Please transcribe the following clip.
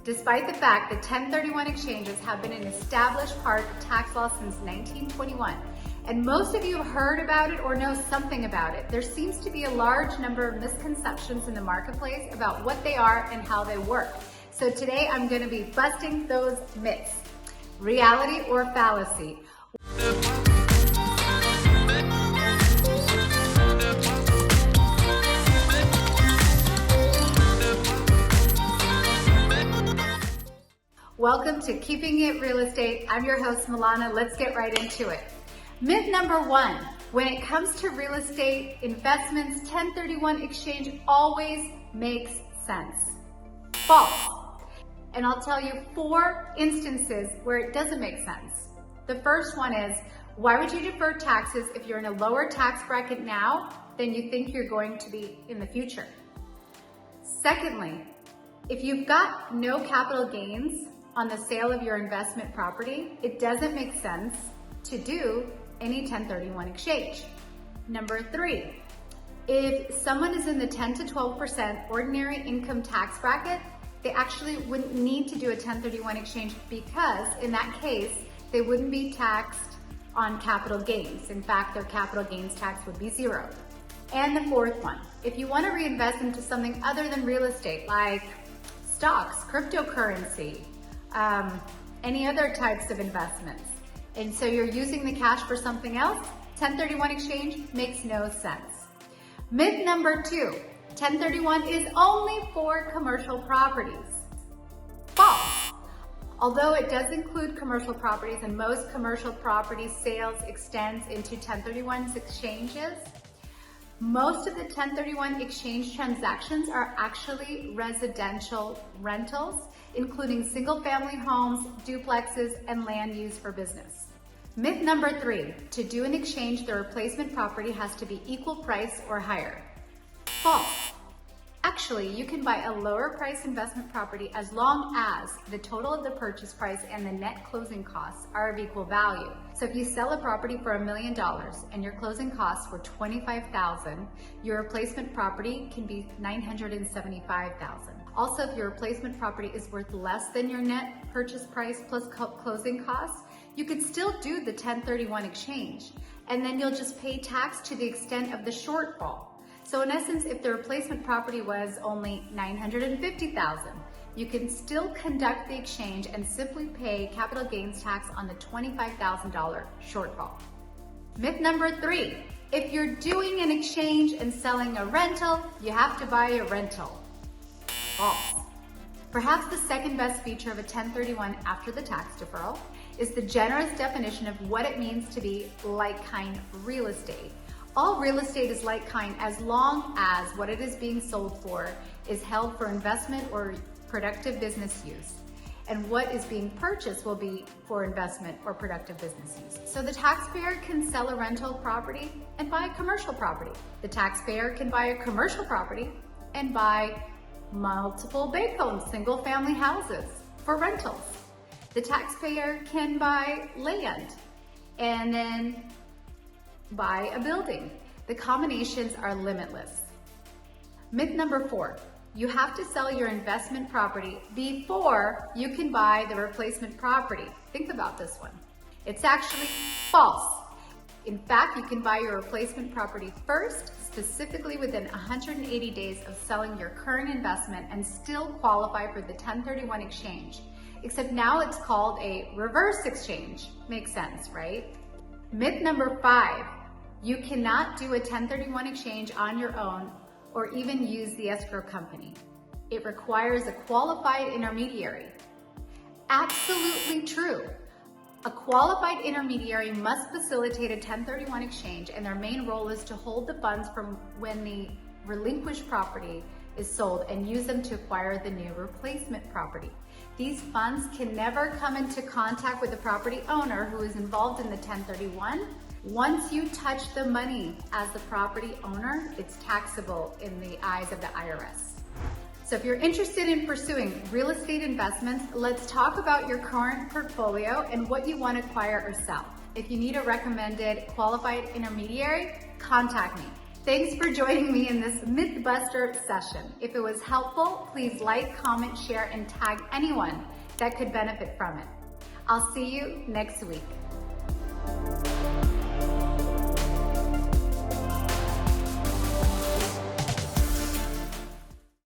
Despite the fact that 1031 exchanges have been an established part of tax law since 1921, and most of you have heard about it or know something about it, there seems to be a large number of misconceptions in the marketplace about what they are and how they work. So today I'm going to be busting those myths. Reality or fallacy? Welcome to Keeping It Real Estate. I'm your host, Milana. Let's get right into it. Myth number one, when it comes to real estate investments, 1031 exchange always makes sense. False. And I'll tell you 4 instances where it doesn't make sense. The first one is, why would you defer taxes if you're in a lower tax bracket now than you think you're going to be in the future? Secondly, if you've got no capital gains on the sale of your investment property, it doesn't make sense to do any 1031 exchange. Number 3, if someone is in the 10 to 12% ordinary income tax bracket, they actually wouldn't need to do a 1031 exchange because in that case, they wouldn't be taxed on capital gains. In fact, their capital gains tax would be 0. And the 4th one, if you want to reinvest into something other than real estate, like stocks, cryptocurrency, any other types of investments, and so you're using the cash for something else, 1031 exchange makes no sense. Myth number 2, 1031 is only for commercial properties. False. Although it does include commercial properties and most commercial property sales extends into 1031 exchanges, most of the 1031 exchange transactions are actually residential rentals, including single-family homes, duplexes, and land used for business. Myth number 3, to do an exchange, the replacement property has to be equal price or higher. False. Actually, you can buy a lower price investment property as long as the total of the purchase price and the net closing costs are of equal value. So if you sell a property for $1 million and your closing costs were $25,000, your replacement property can be $975,000. Also, if your replacement property is worth less than your net purchase price plus closing costs, you could still do the 1031 exchange, and then you'll just pay tax to the extent of the shortfall. So in essence, if the replacement property was only $950,000, you can still conduct the exchange and simply pay capital gains tax on the $25,000 shortfall. Myth number 3, if you're doing an exchange and selling a rental, you have to buy a rental. False. Perhaps the second best feature of a 1031 after the tax deferral is the generous definition of what it means to be like-kind real estate. All real estate is like-kind as long as what it is being sold for is held for investment or productive business use, and what is being purchased will be for investment or productive business use. So the taxpayer can sell a rental property and buy a commercial property. The taxpayer can buy a commercial property and buy multiple bank homes, single-family houses for rentals. The taxpayer can buy land and then buy a building. The combinations are limitless. Myth number 4, you have to sell your investment property before you can buy the replacement property. Think about this one. It's actually false. In fact, you can buy your replacement property first, specifically within 180 days of selling your current investment and still qualify for the 1031 exchange. Except now it's called a reverse exchange. Makes sense, right? Myth number 5, you cannot do a 1031 exchange on your own or even use the escrow company. It requires a qualified intermediary. Absolutely true. A qualified intermediary must facilitate a 1031 exchange, and their main role is to hold the funds from when the relinquished property is sold and use them to acquire the new replacement property. These funds can never come into contact with the property owner who is involved in the 1031. Once you touch the money as the property owner, it's taxable in the eyes of the IRS. So if you're interested in pursuing real estate investments, let's talk about your current portfolio and what you want to acquire or sell. If you need a recommended qualified intermediary, contact me. Thanks for joining me in this Mythbuster session. If it was helpful, please like, comment, share, and tag anyone that could benefit from it. I'll see you next week.